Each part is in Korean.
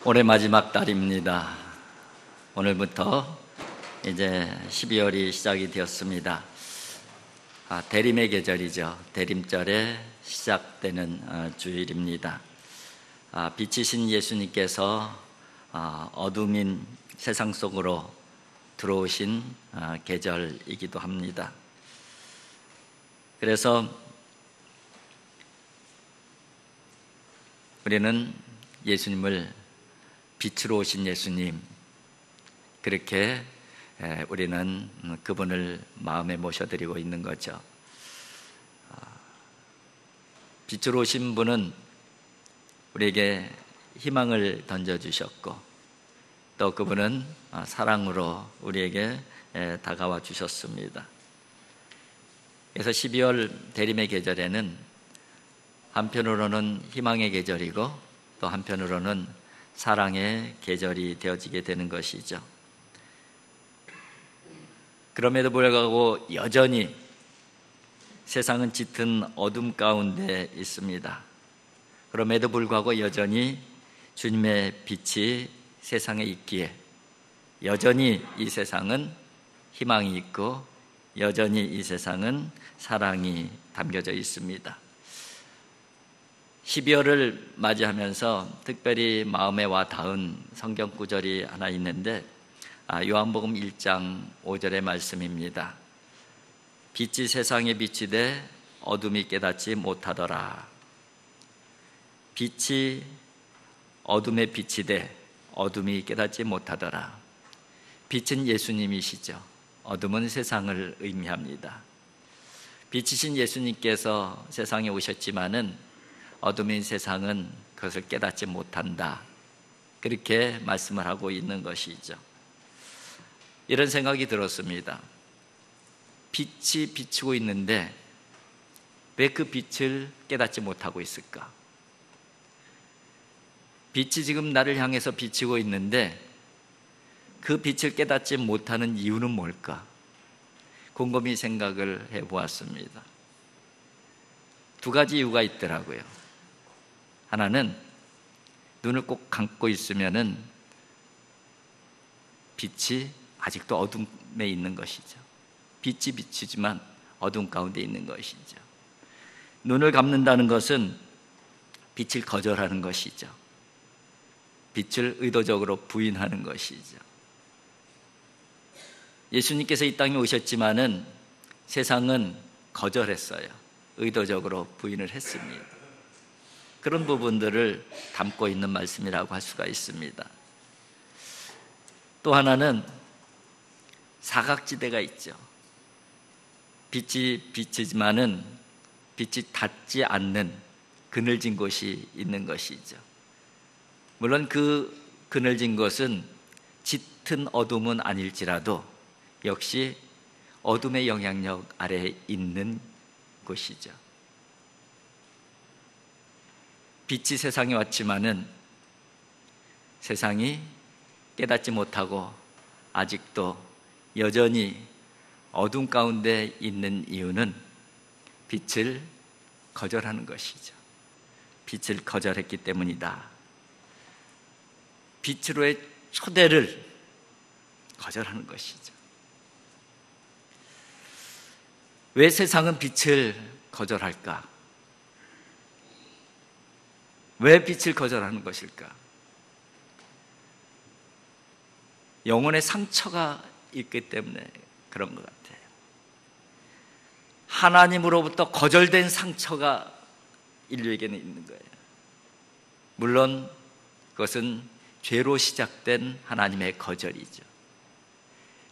올해 마지막 달입니다. 오늘부터 이제 12월이 시작이 되었습니다. 대림의 계절이죠. 대림절에 시작되는 주일입니다. 빛이신 예수님께서 어둠인 세상 속으로 들어오신 계절이기도 합니다. 그래서 우리는 예수님을 빛으로 오신 예수님, 그렇게 우리는 그분을 마음에 모셔드리고 있는 거죠. 빛으로 오신 분은 우리에게 희망을 던져주셨고, 또 그분은 사랑으로 우리에게 다가와 주셨습니다. 그래서 12월 대림의 계절에는 한편으로는 희망의 계절이고 또 한편으로는 사랑의 계절이 되어지게 되는 것이죠. 그럼에도 불구하고 여전히 세상은 짙은 어둠 가운데 있습니다. 그럼에도 불구하고 여전히 주님의 빛이 세상에 있기에 여전히 이 세상은 희망이 있고 여전히 이 세상은 사랑이 담겨져 있습니다. 12월을 맞이하면서 특별히 마음에 와 닿은 성경 구절이 하나 있는데 요한복음 1장 5절의 말씀입니다. 빛이 세상에 비치되 어둠이 깨닫지 못하더라. 빛이 어둠에 비치되 어둠이 깨닫지 못하더라. 빛은 예수님이시죠. 어둠은 세상을 의미합니다. 빛이신 예수님께서 세상에 오셨지만은 어둠인 세상은 그것을 깨닫지 못한다, 그렇게 말씀을 하고 있는 것이죠. 이런 생각이 들었습니다. 빛이 비치고 있는데 왜 그 빛을 깨닫지 못하고 있을까? 빛이 지금 나를 향해서 비치고 있는데 그 빛을 깨닫지 못하는 이유는 뭘까? 곰곰이 생각을 해보았습니다. 두 가지 이유가 있더라고요. 하나는 눈을 꼭 감고 있으면은 빛이 아직도 어둠에 있는 것이죠. 빛이 비치지만 어둠 가운데 있는 것이죠. 눈을 감는다는 것은 빛을 거절하는 것이죠. 빛을 의도적으로 부인하는 것이죠. 예수님께서 이 땅에 오셨지만은 세상은 거절했어요. 의도적으로 부인을 했습니다. 그런 부분들을 담고 있는 말씀이라고 할 수가 있습니다. 또 하나는 사각지대가 있죠. 빛이 비치지만은 빛이 닿지 않는 그늘진 곳이 있는 것이죠. 물론 그 그늘진 곳은 짙은 어둠은 아닐지라도 역시 어둠의 영향력 아래에 있는 곳이죠. 빛이 세상에 왔지만은 세상이 깨닫지 못하고 아직도 여전히 어둠 가운데 있는 이유는 빛을 거절하는 것이죠. 빛을 거절했기 때문이다. 빛으로의 초대를 거절하는 것이죠. 왜 세상은 빛을 거절할까? 왜 빛을 거절하는 것일까? 영혼의 상처가 있기 때문에 그런 것 같아요. 하나님으로부터 거절된 상처가 인류에게는 있는 거예요. 물론 그것은 죄로 시작된 하나님의 거절이죠.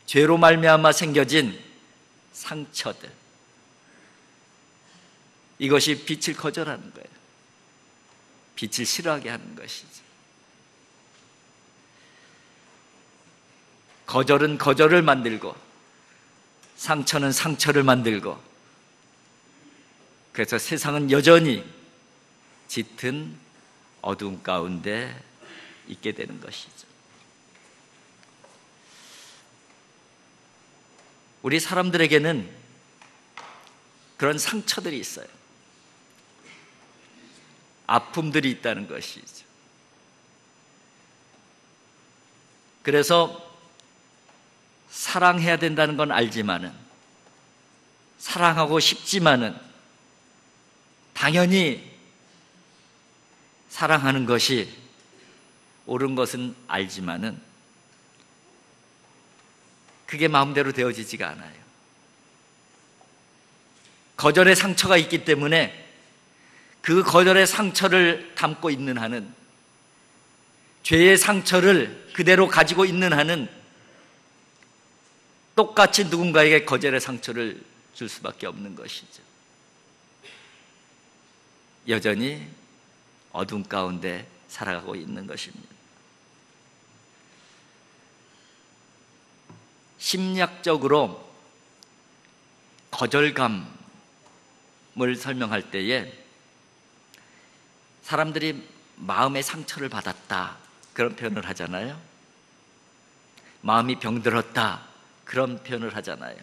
죄로 말미암아 생겨진 상처들, 이것이 빛을 거절하는 거예요. 빛을 싫어하게 하는 것이죠. 거절은 거절을 만들고 상처는 상처를 만들고, 그래서 세상은 여전히 짙은 어둠 가운데 있게 되는 것이죠. 우리 사람들에게는 그런 상처들이 있어요. 아픔들이 있다는 것이죠. 그래서 사랑해야 된다는 건 알지만은, 사랑하고 싶지만은, 당연히 사랑하는 것이 옳은 것은 알지만은 그게 마음대로 되어지지가 않아요. 거절의 상처가 있기 때문에 그 거절의 상처를 담고 있는 한은, 죄의 상처를 그대로 가지고 있는 한은 똑같이 누군가에게 거절의 상처를 줄 수밖에 없는 것이죠. 여전히 어둠 가운데 살아가고 있는 것입니다. 심리학적으로 거절감을 설명할 때에 사람들이 마음의 상처를 받았다, 그런 표현을 하잖아요. 마음이 병들었다, 그런 표현을 하잖아요.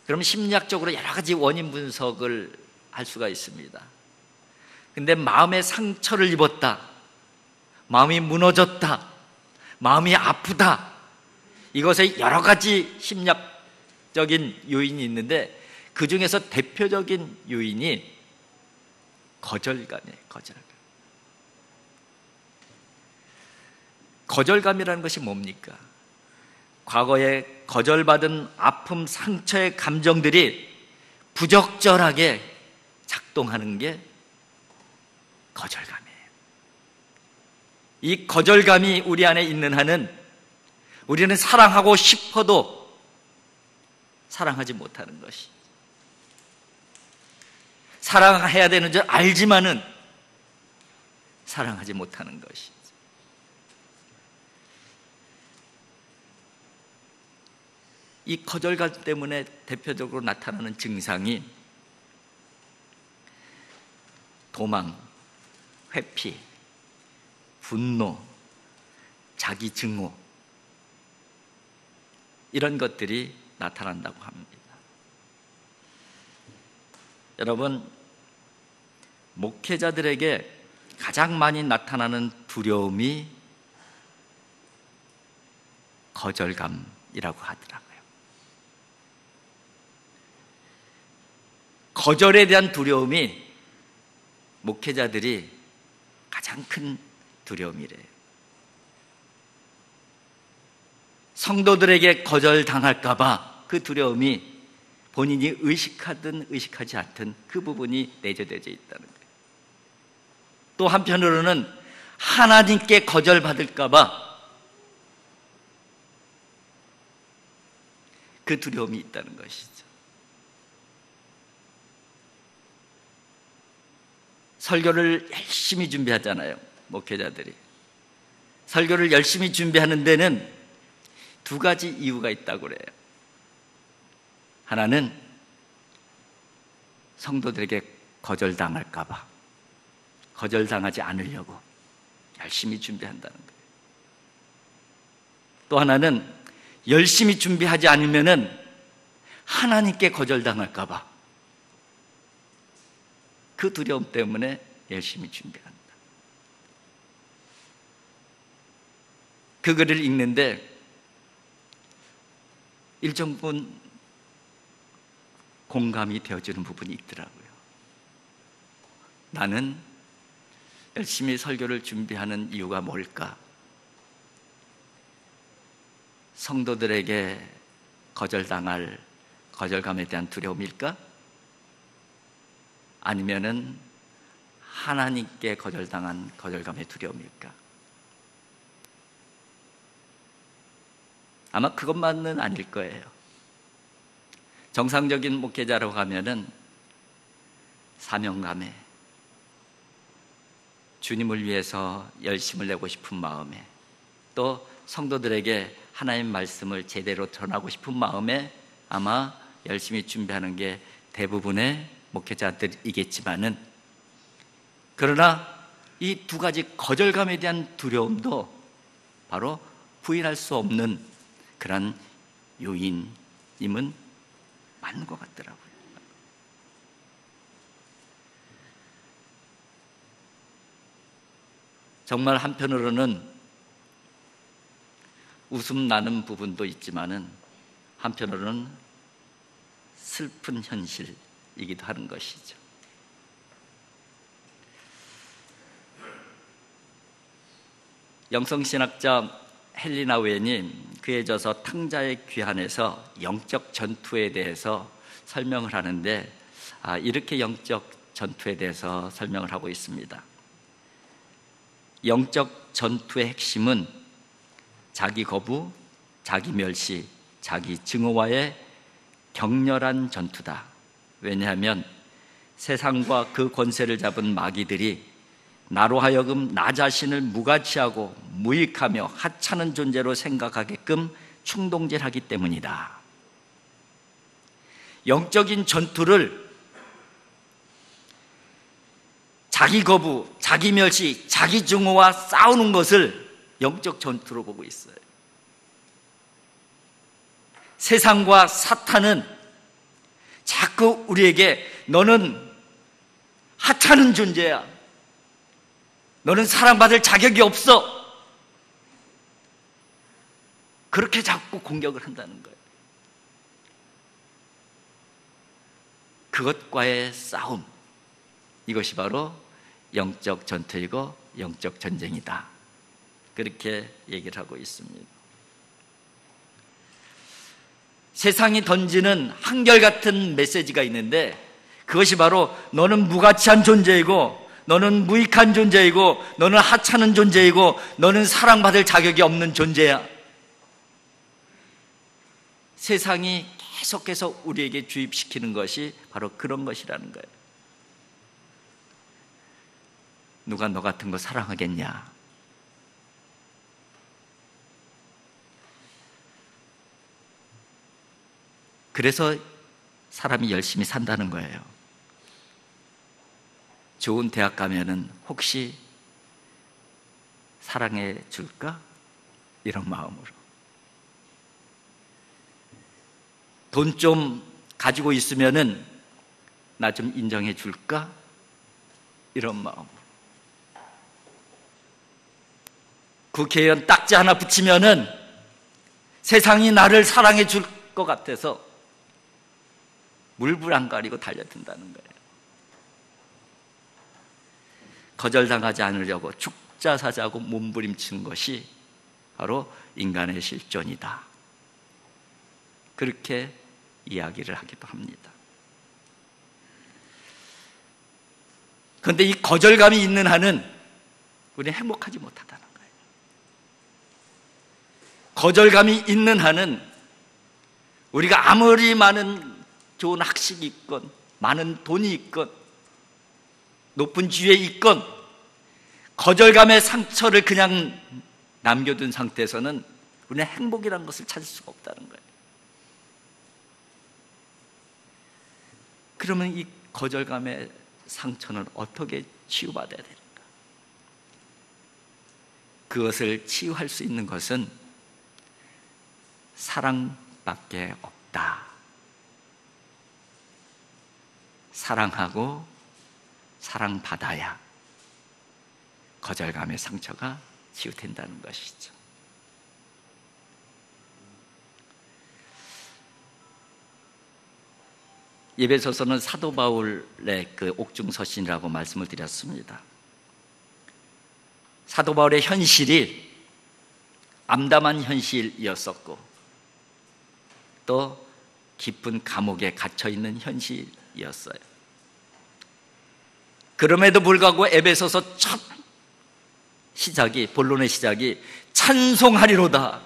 그럼 심리학적으로 여러 가지 원인 분석을 할 수가 있습니다. 근데 마음의 상처를 입었다, 마음이 무너졌다, 마음이 아프다, 이것에 여러 가지 심리학적인 요인이 있는데 그 중에서 대표적인 요인이 거절감이에요. 거절감이라는 것이 뭡니까? 과거에 거절받은 아픔, 상처의 감정들이 부적절하게 작동하는 게 거절감이에요. 이 거절감이 우리 안에 있는 한은 우리는 사랑하고 싶어도 사랑하지 못하는 것이, 사랑해야 되는 줄 알지만은 사랑하지 못하는 것이, 이 거절감 때문에 대표적으로 나타나는 증상이 도망, 회피, 분노, 자기 증오, 이런 것들이 나타난다고 합니다. 여러분, 목회자들에게 가장 많이 나타나는 두려움이 거절감이라고 하더라고요. 거절에 대한 두려움이 목회자들이 가장 큰 두려움이래요. 성도들에게 거절당할까 봐 그 두려움이 본인이 의식하든 의식하지 않든 그 부분이 내재되어 있다는 거예요. 또 한편으로는 하나님께 거절받을까 봐 그 두려움이 있다는 것이죠. 설교를 열심히 준비하잖아요, 목회자들이. 설교를 열심히 준비하는 데는 두 가지 이유가 있다고 그래요. 하나는 성도들에게 거절당할까 봐, 거절당하지 않으려고 열심히 준비한다는 거예요. 또 하나는 열심히 준비하지 않으면은 하나님께 거절당할까 봐, 그 두려움 때문에 열심히 준비한다. 그 글을 읽는데 일정 부분 공감이 되어지는 부분이 있더라고요. 나는 열심히 설교를 준비하는 이유가 뭘까? 성도들에게 거절당할 거절감에 대한 두려움일까? 아니면은 하나님께 거절당한 거절감의 두려움일까? 아마 그것만은 아닐 거예요. 정상적인 목회자라고 하면은 사명감에, 주님을 위해서 열심을 내고 싶은 마음에, 또 성도들에게 하나님 말씀을 제대로 전하고 싶은 마음에 아마 열심히 준비하는 게 대부분의 목회자들이겠지만은, 그러나 이 두 가지 거절감에 대한 두려움도 바로 부인할 수 없는 그런 요인임은 맞는 것 같더라고요. 정말 한편으로는 웃음 나는 부분도 있지만은 한편으로는 슬픈 현실이기도 하는 것이죠. 영성신학자 헬리나 웬이 그의 저서 탕자의 귀환에서 영적 전투에 대해서 설명을 하는데 이렇게 영적 전투에 대해서 설명을 하고 있습니다. 영적 전투의 핵심은 자기 거부, 자기 멸시, 자기 증오와의 격렬한 전투다. 왜냐하면 세상과 그 권세를 잡은 마귀들이 나로 하여금 나 자신을 무가치하고 무익하며 하찮은 존재로 생각하게끔 충동질하기 때문이다. 영적인 전투를 자기 거부, 자기 멸시, 자기 증오와 싸우는 것을 영적 전투로 보고 있어요. 세상과 사탄은 자꾸 우리에게 너는 하찮은 존재야, 너는 사랑받을 자격이 없어, 그렇게 자꾸 공격을 한다는 거예요. 그것과의 싸움, 이것이 바로 영적 전투이고 영적 전쟁이다. 그렇게 얘기를 하고 있습니다. 세상이 던지는 한결같은 메시지가 있는데 그것이 바로 너는 무가치한 존재이고 너는 무익한 존재이고 너는 하찮은 존재이고 너는 사랑받을 자격이 없는 존재야. 세상이 계속해서 우리에게 주입시키는 것이 바로 그런 것이라는 거예요. 누가 너 같은 거 사랑하겠냐? 그래서 사람이 열심히 산다는 거예요. 좋은 대학 가면은 혹시 사랑해 줄까? 이런 마음으로. 돈 좀 가지고 있으면은 나 좀 인정해 줄까? 이런 마음으로. 국회의원 딱지 하나 붙이면은 세상이 나를 사랑해 줄 것 같아서 물불 안 가리고 달려든다는 거예요. 거절당하지 않으려고 죽자사자고 몸부림치는 것이 바로 인간의 실존이다. 그렇게 이야기를 하기도 합니다. 그런데 이 거절감이 있는 한은 우리는 행복하지 못하다는 거예요. 거절감이 있는 한은 우리가 아무리 많은 좋은 학식이 있건 많은 돈이 있건 높은 지위에 있건 거절감의 상처를 그냥 남겨둔 상태에서는 우리는 행복이라는 것을 찾을 수가 없다는 거예요. 그러면 이 거절감의 상처는 어떻게 치유받아야 되는가? 그것을 치유할 수 있는 것은 사랑밖에 없다. 사랑하고 사랑받아야 거절감의 상처가 치유된다는 것이죠. 에베소서는 사도 바울의 그 옥중서신이라고 말씀을 드렸습니다. 사도 바울의 현실이 암담한 현실이었었고 또 깊은 감옥에 갇혀있는 현실이었어요. 그럼에도 불구하고 에베소서 첫 시작이, 본론의 시작이 찬송하리로다.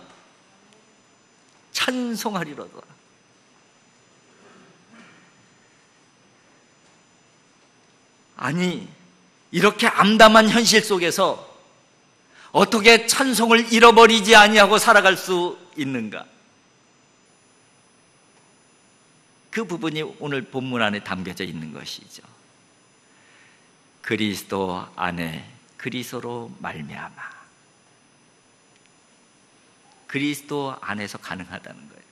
찬송하리로다. 아니, 이렇게 암담한 현실 속에서 어떻게 찬송을 잃어버리지 아니하고 살아갈 수 있는가? 그 부분이 오늘 본문 안에 담겨져 있는 것이죠. 그리스도 안에 그리스도로 말미암아. 그리스도 안에서 가능하다는 거예요.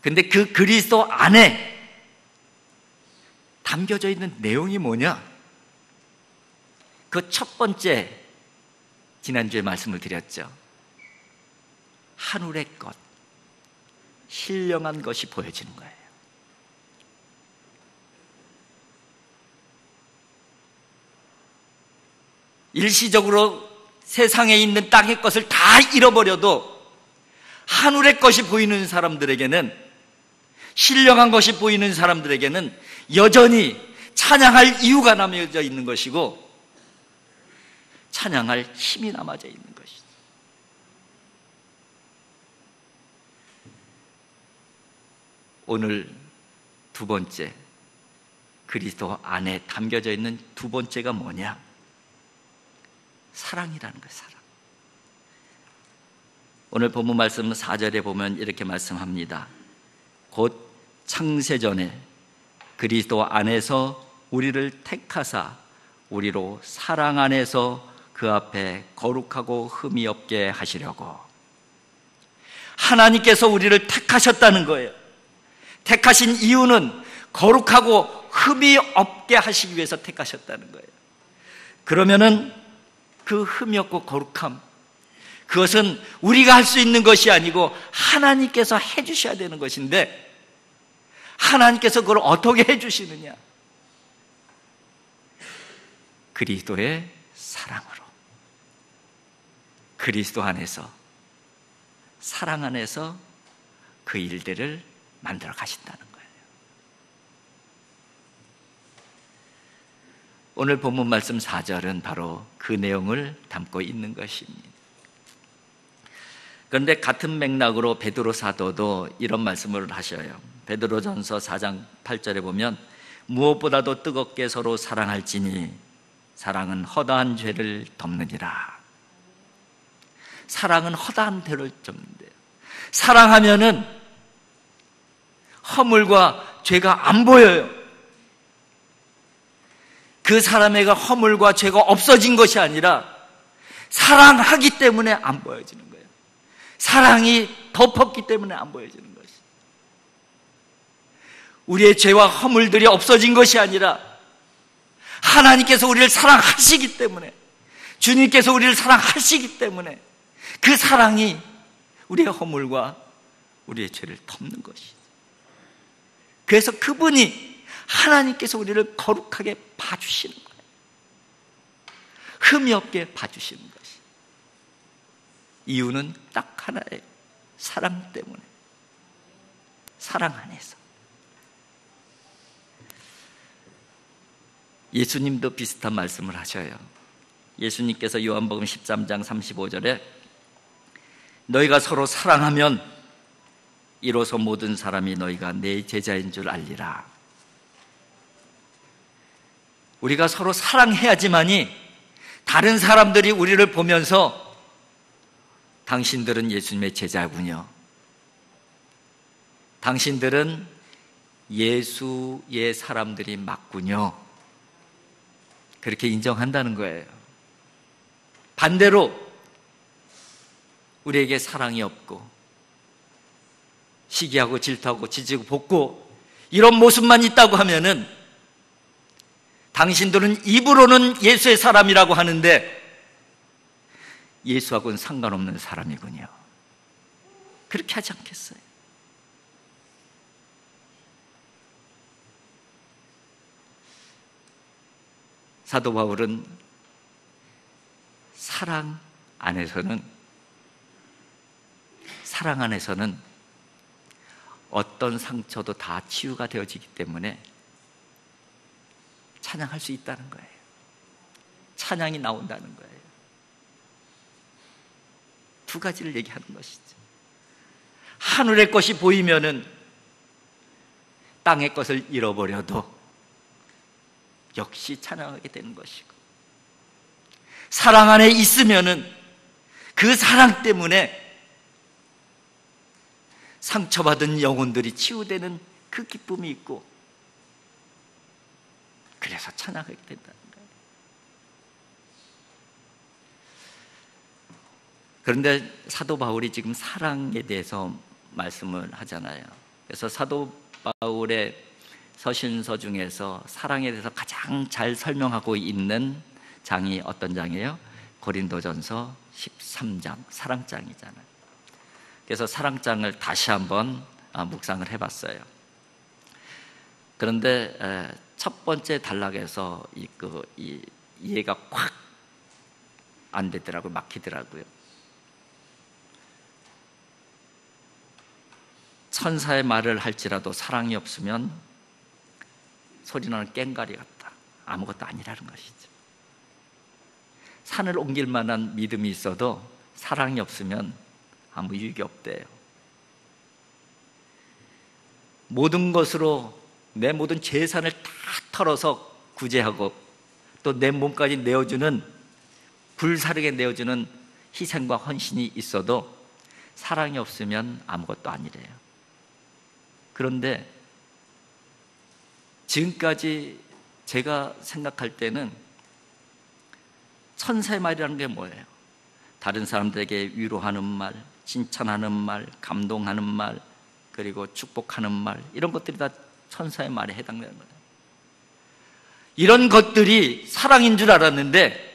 근데 그 그리스도 안에 담겨져 있는 내용이 뭐냐? 그 첫 번째, 지난주에 말씀을 드렸죠. 하늘의 것, 신령한 것이 보여지는 거예요. 일시적으로 세상에 있는 땅의 것을 다 잃어버려도 하늘의 것이 보이는 사람들에게는, 신령한 것이 보이는 사람들에게는 여전히 찬양할 이유가 남아져 있는 것이고 찬양할 힘이 남아져 있는 것이죠. 오늘 두 번째, 그리스도 안에 담겨져 있는 두 번째가 뭐냐? 사랑이라는 거예요. 사랑. 오늘 본문 말씀 4절에 보면 이렇게 말씀합니다. 곧 창세전에 그리스도 안에서 우리를 택하사 우리로 사랑 안에서 그 앞에 거룩하고 흠이 없게 하시려고. 하나님께서 우리를 택하셨다는 거예요. 택하신 이유는 거룩하고 흠이 없게 하시기 위해서 택하셨다는 거예요. 그러면은 그 흠이 없고 거룩함, 그것은 우리가 할 수 있는 것이 아니고 하나님께서 해주셔야 되는 것인데, 하나님께서 그걸 어떻게 해주시느냐? 그리스도의 사랑으로, 그리스도 안에서, 사랑 안에서 그 일들을 만들어 가신다는 거예요. 오늘 본문 말씀 4절은 바로 그 내용을 담고 있는 것입니다. 그런데 같은 맥락으로 베드로 사도도 이런 말씀을 하셔요. 베드로전서 4장 8절에 보면 무엇보다도 뜨겁게 서로 사랑할지니 사랑은 허다한 죄를 덮느니라. 사랑은 허다한 죄를 덮는데요. 사랑하면은 허물과 죄가 안 보여요. 그 사람에게 허물과 죄가 없어진 것이 아니라 사랑하기 때문에 안 보여지는 거예요. 사랑이 덮었기 때문에 안 보여지는 것이. 우리의 죄와 허물들이 없어진 것이 아니라 하나님께서 우리를 사랑하시기 때문에, 주님께서 우리를 사랑하시기 때문에 그 사랑이 우리의 허물과 우리의 죄를 덮는 것이죠. 그래서 그분이, 하나님께서 우리를 거룩하게 봐주시는 거예요. 흠이 없게 봐주시는 것이. 이유는 딱 하나예요. 사랑 때문에. 사랑 안에서. 예수님도 비슷한 말씀을 하셔요. 예수님께서 요한복음 13장 35절에 너희가 서로 사랑하면 이로써 모든 사람이 너희가 내 제자인 줄 알리라. 우리가 서로 사랑해야지만이 다른 사람들이 우리를 보면서 당신들은 예수님의 제자군요, 당신들은 예수의 사람들이 맞군요, 그렇게 인정한다는 거예요. 반대로 우리에게 사랑이 없고 시기하고 질투하고 지지고 볶고 이런 모습만 있다고 하면은 당신들은 입으로는 예수의 사람이라고 하는데 예수하고는 상관없는 사람이군요, 그렇게 하지 않겠어요? 사도 바울은 사랑 안에서는 어떤 상처도 다 치유가 되어지기 때문에 찬양할 수 있다는 거예요. 찬양이 나온다는 거예요. 두 가지를 얘기하는 것이죠. 하늘의 것이 보이면은 땅의 것을 잃어버려도 역시 찬양하게 되는 것이고, 사랑 안에 있으면은 그 사랑 때문에 상처받은 영혼들이 치유되는 그 기쁨이 있고, 그래서 찬양하게 된다는 거예요. 그런데 사도 바울이 지금 사랑에 대해서 말씀을 하잖아요. 그래서 사도 바울의 서신서 중에서 사랑에 대해서 가장 잘 설명하고 있는 장이 어떤 장이에요? 고린도전서 13장, 사랑장이잖아요. 그래서 사랑장을 다시 한번 묵상을 해봤어요. 그런데 첫 번째 단락에서 이해가 확 안 되더라고요. 막히더라고요. 천사의 말을 할지라도 사랑이 없으면 소리나는 꽹과리 같다. 아무것도 아니라는 것이죠. 산을 옮길 만한 믿음이 있어도 사랑이 없으면 아무 유익이 없대요. 모든 것으로 내 모든 재산을 다 털어서 구제하고 또 내 몸까지 내어주는, 불사르게 내어주는 희생과 헌신이 있어도 사랑이 없으면 아무것도 아니래요. 그런데 지금까지 제가 생각할 때는 천사의 말이라는 게 뭐예요? 다른 사람들에게 위로하는 말, 칭찬하는 말, 감동하는 말, 그리고 축복하는 말, 이런 것들이 다 천사의 말에 해당되는 거예요. 이런 것들이 사랑인 줄 알았는데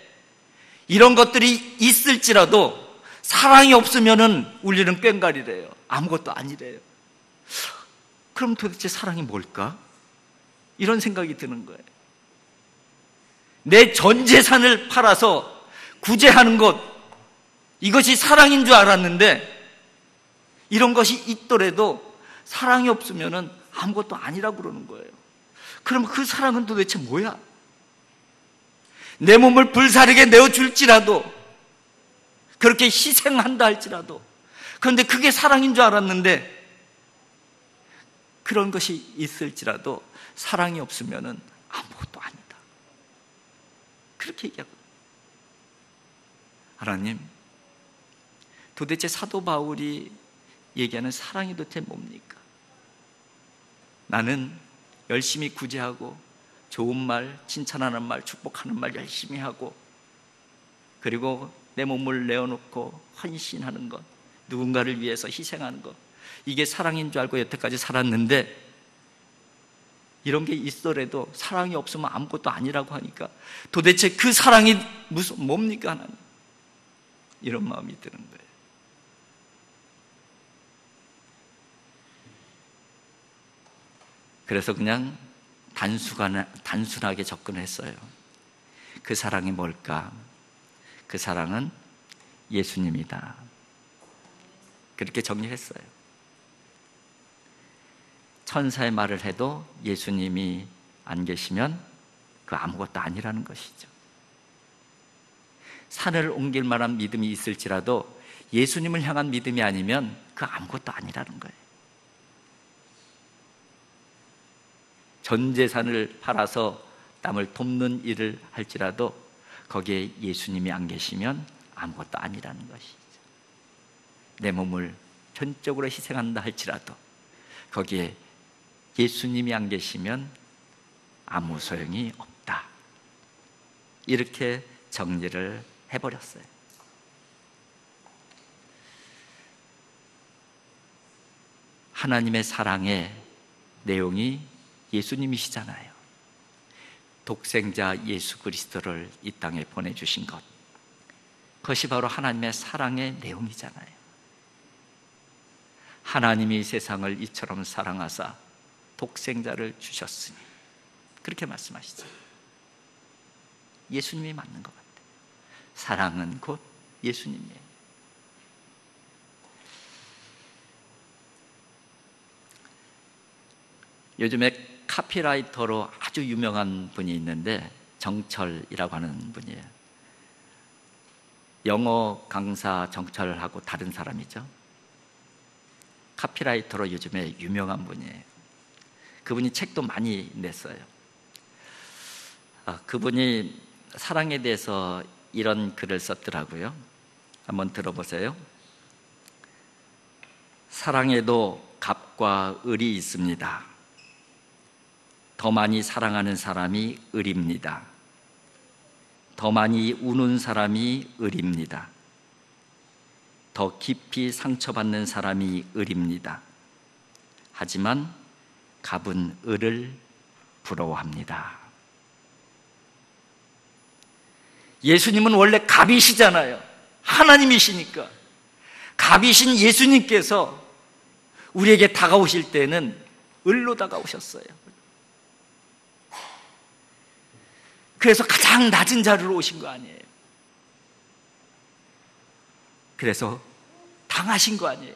이런 것들이 있을지라도 사랑이 없으면 울리는 꽹과리래요. 아무것도 아니래요. 그럼 도대체 사랑이 뭘까? 이런 생각이 드는 거예요. 내 전 재산을 팔아서 구제하는 것, 이것이 사랑인 줄 알았는데 이런 것이 있더라도 사랑이 없으면 아무것도 아니라고 그러는 거예요. 그럼 그 사랑은 도대체 뭐야? 내 몸을 불사르게 내어줄지라도, 그렇게 희생한다 할지라도, 그런데 그게 사랑인 줄 알았는데 그런 것이 있을지라도 사랑이 없으면 아무것도 아니다. 그렇게 얘기하거든요. 하나님, 도대체 사도 바울이 얘기하는 사랑이 도대체 뭡니까? 나는 열심히 구제하고 좋은 말, 칭찬하는 말, 축복하는 말 열심히 하고, 그리고 내 몸을 내어놓고 헌신하는 것, 누군가를 위해서 희생하는 것, 이게 사랑인 줄 알고 여태까지 살았는데 이런 게 있더라도 사랑이 없으면 아무것도 아니라고 하니까 도대체 그 사랑이 뭡니까 하나님? 이런 마음이 드는 거예요. 그래서 그냥 단순하게 접근했어요. 그 사랑이 뭘까? 그 사랑은 예수님이다. 그렇게 정리했어요. 천사의 말을 해도 예수님이 안 계시면 그 아무것도 아니라는 것이죠. 산을 옮길 만한 믿음이 있을지라도 예수님을 향한 믿음이 아니면 그 아무것도 아니라는 거예요. 전 재산을 팔아서 남을 돕는 일을 할지라도 거기에 예수님이 안 계시면 아무것도 아니라는 것이죠. 내 몸을 전적으로 희생한다 할지라도 거기에 예수님이 안 계시면 아무 소용이 없다. 이렇게 정리를 해버렸어요. 하나님의 사랑의 내용이 예수님이시잖아요. 독생자 예수 그리스도를 이 땅에 보내주신 것, 그것이 바로 하나님의 사랑의 내용이잖아요. 하나님이 세상을 이처럼 사랑하사 독생자를 주셨으니, 그렇게 말씀하시죠. 예수님이 맞는 것 같아요. 사랑은 곧 예수님이에요. 요즘에 카피라이터로 아주 유명한 분이 있는데 정철이라고 하는 분이에요. 영어 강사 정철하고 다른 사람이죠. 카피라이터로 요즘에 유명한 분이에요. 그분이 책도 많이 냈어요. 그분이 사랑에 대해서 이런 글을 썼더라고요. 한번 들어보세요. 사랑에도 갑과 을이 있습니다. 더 많이 사랑하는 사람이 을입니다. 더 많이 우는 사람이 을입니다. 더 깊이 상처받는 사람이 을입니다. 하지만 갑은 을을 부러워합니다. 예수님은 원래 갑이시잖아요. 하나님이시니까. 갑이신 예수님께서 우리에게 다가오실 때는 을로 다가오셨어요. 그래서 가장 낮은 자리로 오신 거 아니에요. 그래서 당하신 거 아니에요.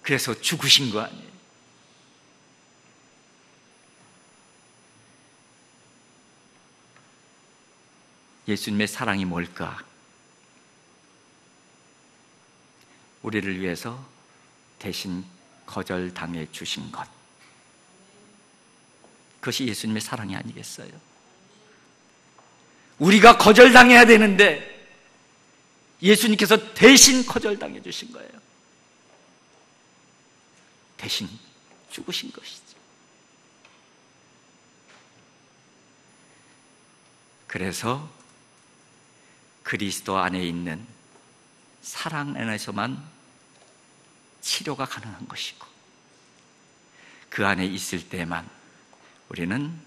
그래서 죽으신 거 아니에요. 예수님의 사랑이 뭘까? 우리를 위해서 대신 거절당해 주신 것. 그것이 예수님의 사랑이 아니겠어요? 우리가 거절당해야 되는데 예수님께서 대신 거절당해 주신 거예요. 대신 죽으신 것이죠. 그래서 그리스도 안에 있는 사랑 안에서만 치료가 가능한 것이고, 그 안에 있을 때만 우리는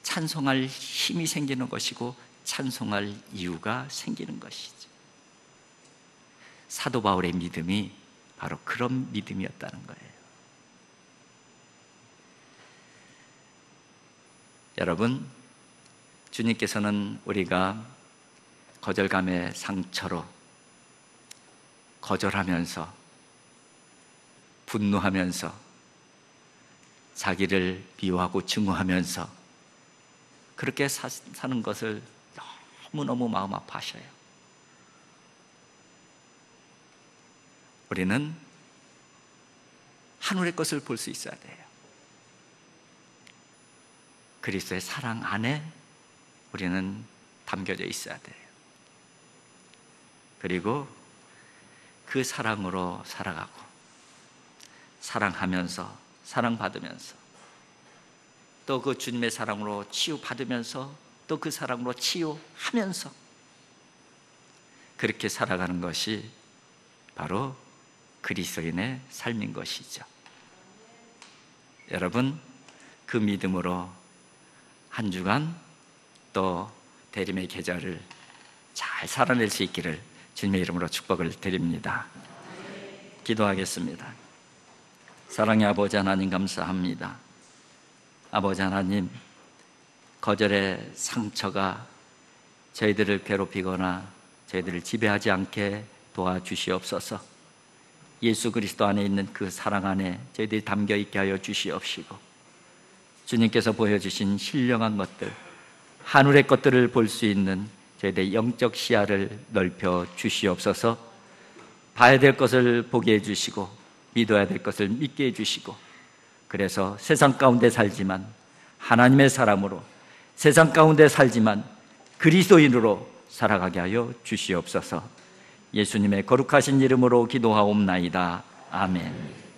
찬송할 힘이 생기는 것이고 찬송할 이유가 생기는 것이죠. 사도 바울의 믿음이 바로 그런 믿음이었다는 거예요. 여러분, 주님께서는 우리가 거절감의 상처로 거절하면서 분노하면서 자기를 미워하고 증오하면서 그렇게 사는 것을 너무너무 마음 아파하셔요. 우리는 하늘의 것을 볼 수 있어야 돼요. 그리스도의 사랑 안에 우리는 담겨져 있어야 돼요. 그리고 그 사랑으로 살아가고 사랑하면서 사랑받으면서 또 그 주님의 사랑으로 치유받으면서 또 그 사랑으로 치유하면서 그렇게 살아가는 것이 바로 그리스도인의 삶인 것이죠. 여러분, 그 믿음으로 한 주간 또 대림의 계절을 잘 살아낼 수 있기를 주님의 이름으로 축복을 드립니다. 기도하겠습니다. 사랑의 아버지 하나님, 감사합니다. 아버지 하나님, 거절의 상처가 저희들을 괴롭히거나 저희들을 지배하지 않게 도와주시옵소서. 예수 그리스도 안에 있는 그 사랑 안에 저희들이 담겨 있게 하여 주시옵시고, 주님께서 보여주신 신령한 것들, 하늘의 것들을 볼 수 있는 저희들의 영적 시야를 넓혀 주시옵소서. 봐야 될 것을 보게 해주시고 믿어야 될 것을 믿게 해주시고, 그래서 세상 가운데 살지만 하나님의 사람으로, 세상 가운데 살지만 그리스도인으로 살아가게 하여 주시옵소서. 예수님의 거룩하신 이름으로 기도하옵나이다. 아멘.